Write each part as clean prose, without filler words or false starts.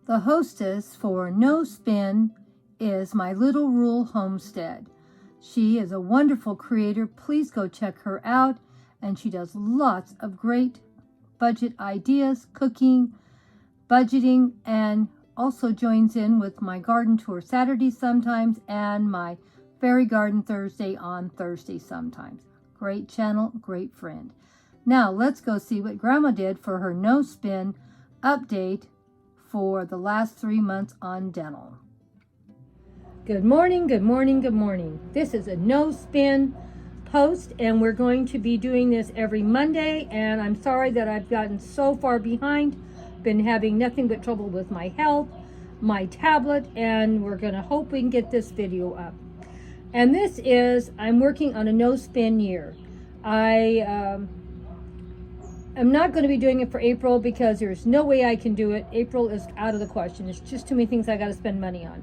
The hostess for No Spin is my Little Rural Homestead. She is a wonderful creator. Please go check her out. And she does lots of great budget ideas, cooking, budgeting, and also joins in with my garden tour Saturdays sometimes and my fairy garden Thursday on Thursday sometimes. Great channel, great friend. Now let's go see what Grandma did for her No Spin update for the last 3 months on dental. Good morning, good morning, good morning. This is a No Spin post, and we're going to be doing this every Monday, and I'm sorry that I've gotten so far behind. Been having nothing but trouble with my health, my tablet, and we're gonna hope we can get this video up. And this is, I'm working on a no spin year. I'm not going to be doing it for April because there's no way I can do it. April is out of the question. It's just too many things I got to spend money on.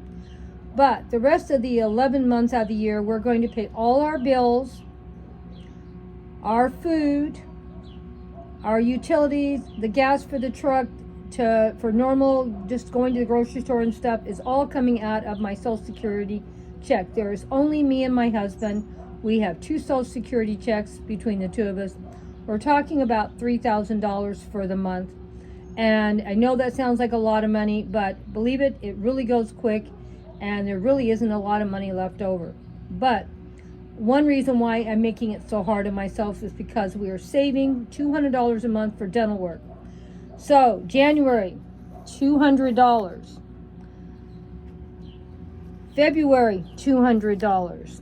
But the rest of the 11 months out of the year, we're going to pay all our bills, our food, our utilities, the gas for the truck, for normal, just going to the grocery store and stuff, is all coming out of my Social Security check. There's only me and my husband. We have 2 Social Security checks between the two of us. We're talking about $3,000 for the month. And I know that sounds like a lot of money, but believe it, it really goes quick, and there really isn't a lot of money left over. But one reason why I'm making it so hard on myself is because we are saving $200 a month for dental work. So January, $200. February, $200.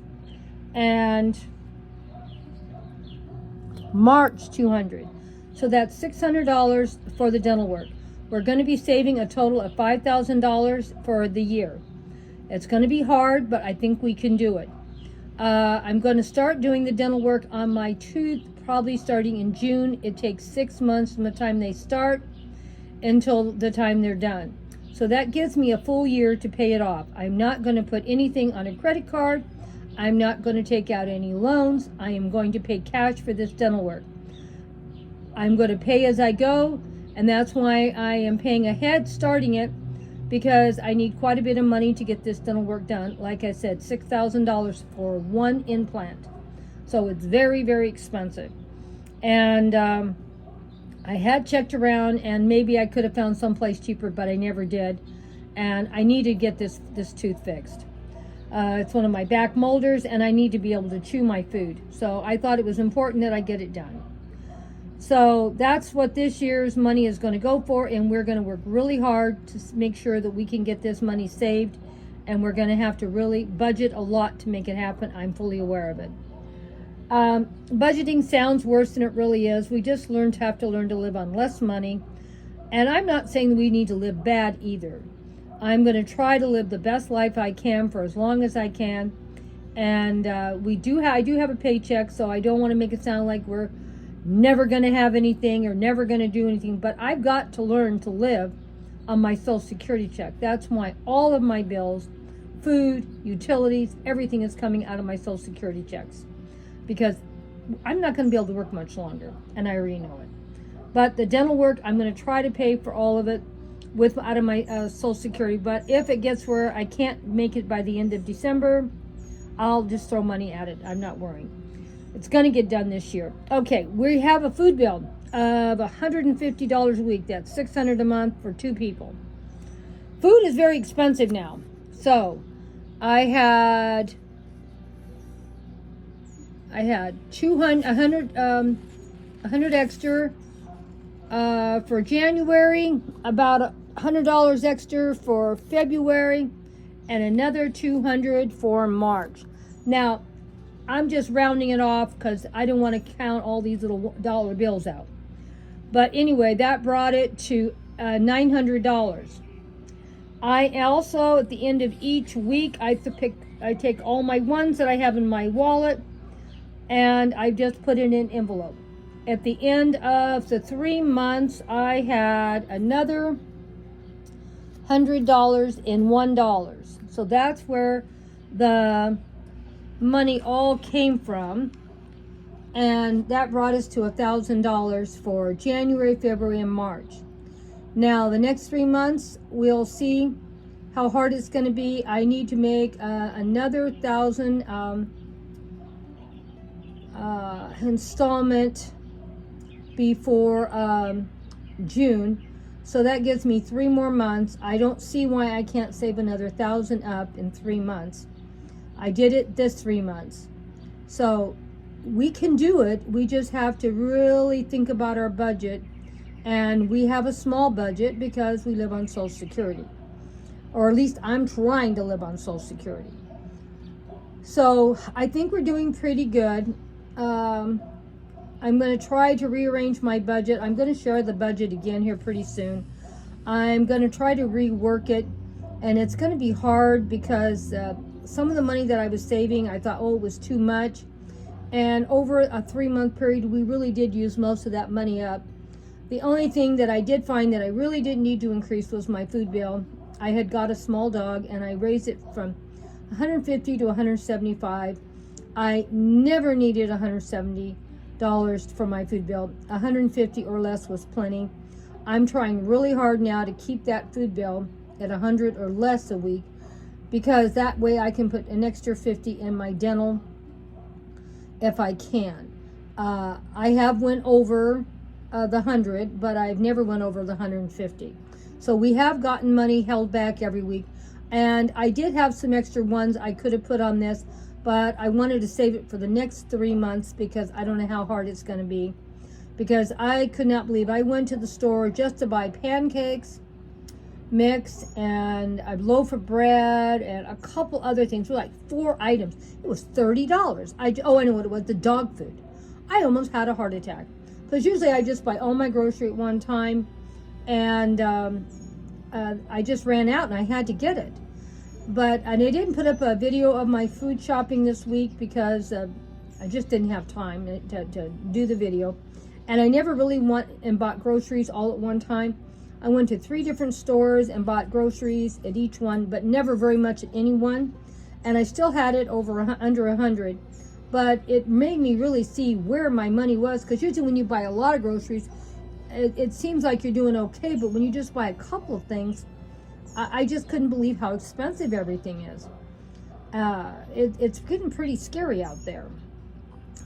And March, $200. So that's $600 for the dental work. We're going to be saving a total of $5,000 for the year. It's going to be hard, but I think we can do it. I'm going to start doing the dental work on my tooth probably starting in June. It takes 6 months from the time they start until the time they're done. So that gives me a full year to pay it off. I'm not going to put anything on a credit card. I'm not going to take out any loans. I am going to pay cash for this dental work. I'm going to pay as I go, and that's why I am paying ahead starting it, because I need quite a bit of money to get this dental work done. Like I said, $6,000 for one implant. So it's very, very expensive. And I had checked around, and maybe I could have found someplace cheaper, but I never did. And I need to get this tooth fixed. It's one of my back molders, and I need to be able to chew my food. So I thought it was important that I get it done. So that's what this year's money is going to go for, and we're going to work really hard to make sure that we can get this money saved, and we're going to have to really budget a lot to make it happen. I'm fully aware of it. Budgeting sounds worse than it really is. We just have to learn to live on less money, and I'm not saying we need to live bad either. I'm going to try to live the best life I can for as long as I can. And I do have a paycheck, so I don't want to make it sound like we're never going to have anything or never going to do anything. But I've got to learn to live on my Social Security check. That's why all of my bills, food, utilities, everything is coming out of my Social Security checks. Because I'm not going to be able to work much longer, and I already know it. But the dental work, I'm going to try to pay for all of it out of my Social Security. But if it gets where I can't make it by the end of December, I'll just throw money at it. I'm not worrying. It's going to get done this year. Okay, we have a food bill of $150 a week. That's $600 a month for 2 people. Food is very expensive now. So I had 100 extra for January, about $100 extra for February, and another $200 for March. Now, I'm just rounding it off because I don't want to count all these little dollar bills out. But anyway, that brought it to $900. I also, at the end of each week, I take all my ones that I have in my wallet, and I just put it in an envelope. At the end of the 3 months, I had another $100 in $1. So that's where the money all came from. And that brought us to $1,000 for January, February, and March. Now, the next 3 months, we'll see how hard it's going to be. I need to make another 1,000 installment before June. So that gives me 3 more months. I don't see why I can't save another 1,000 up in 3 months. I did it this 3 months. So we can do it. We just have to really think about our budget. And we have a small budget because we live on Social Security. Or at least I'm trying to live on Social Security. So I think we're doing pretty good. I'm going to try to rearrange my budget. I'm going to share the budget again here pretty soon. I'm going to try to rework it. And it's going to be hard because some of the money that I was saving, I thought, oh, it was too much. And over a 3-month period, we really did use most of that money up. The only thing that I did find that I really didn't need to increase was my food bill. I had got a small dog and I raised it from $150 to $175. I never needed $170 for my food bill. $150 or less was plenty. I'm trying really hard now to keep that food bill at $100 or less a week, because that way I can put an extra $50 in my dental if I can. I have went over the 100, but I've never went over the 150. So we have gotten money held back every week. And I did have some extra ones I could have put on this, but I wanted to save it for the next 3 months because I don't know how hard it's going to be. Because I could not believe, I went to the store just to buy pancakes, mix, and a loaf of bread, and a couple other things. For like 4 items. It was $30. I know what it was, the dog food. I almost had a heart attack. Because usually I just buy all my grocery at one time, and I just ran out and I had to get it. And I didn't put up a video of my food shopping this week because I just didn't have time to do the video. And I never really went and bought groceries all at one time. I went to 3 different stores and bought groceries at each one, but never very much at any one. And I still had it under 100. But it made me really see where my money was, because usually when you buy a lot of groceries, it seems like you're doing okay, but when you just buy a couple of things, I just couldn't believe how expensive everything is. It's getting pretty scary out there.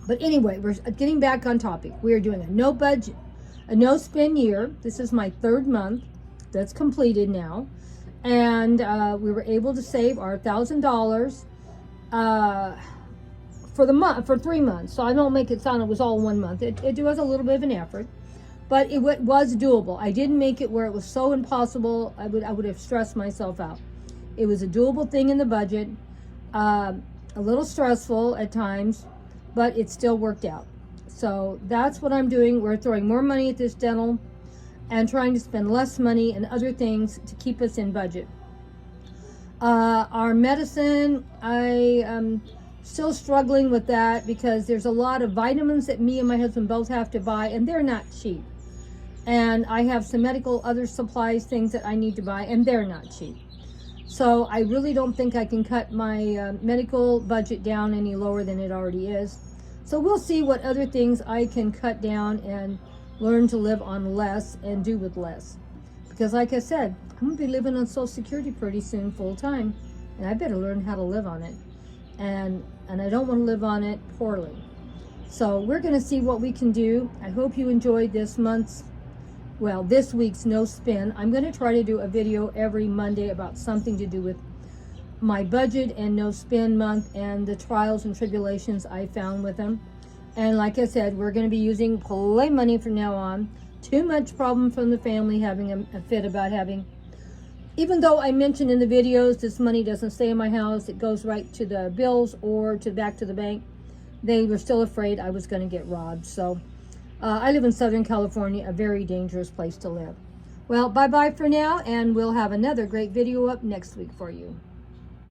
But anyway, we're getting back on topic. We are doing a no budget, a no spend year. This is my 3rd month that's completed now. And we were able to save our $1,000 for the month, for 3 months. So I don't make it sound it was all 1 month. It was a little bit of an effort, but it was doable. I didn't make it where it was so impossible I would have stressed myself out. It was a doable thing in the budget, a little stressful at times, but it still worked out. So that's what I'm doing. We're throwing more money at this dental and trying to spend less money and other things to keep us in budget. Our medicine, I still struggling with that because there's a lot of vitamins that me and my husband both have to buy, and they're not cheap. And I have some medical other supplies, things that I need to buy, and they're not cheap. So I really don't think I can cut my medical budget down any lower than it already is. So we'll see what other things I can cut down and learn to live on less and do with less. Because like I said, I'm going to be living on Social Security pretty soon full time, and I better learn how to live on it. And I don't want to live on it poorly. So we're going to see what we can do. I hope you enjoyed this week's no spin. I'm going to try to do a video every Monday about something to do with my budget and no spin month and the trials and tribulations I found with them. And like I said, we're going to be using play money from now on. Too much problem from the family having a fit about having. Even though I mentioned in the videos this money doesn't stay in my house, it goes right to the bills or back to the bank, they were still afraid I was going to get robbed. So I live in Southern California, a very dangerous place to live. Well, bye-bye for now, and we'll have another great video up next week for you.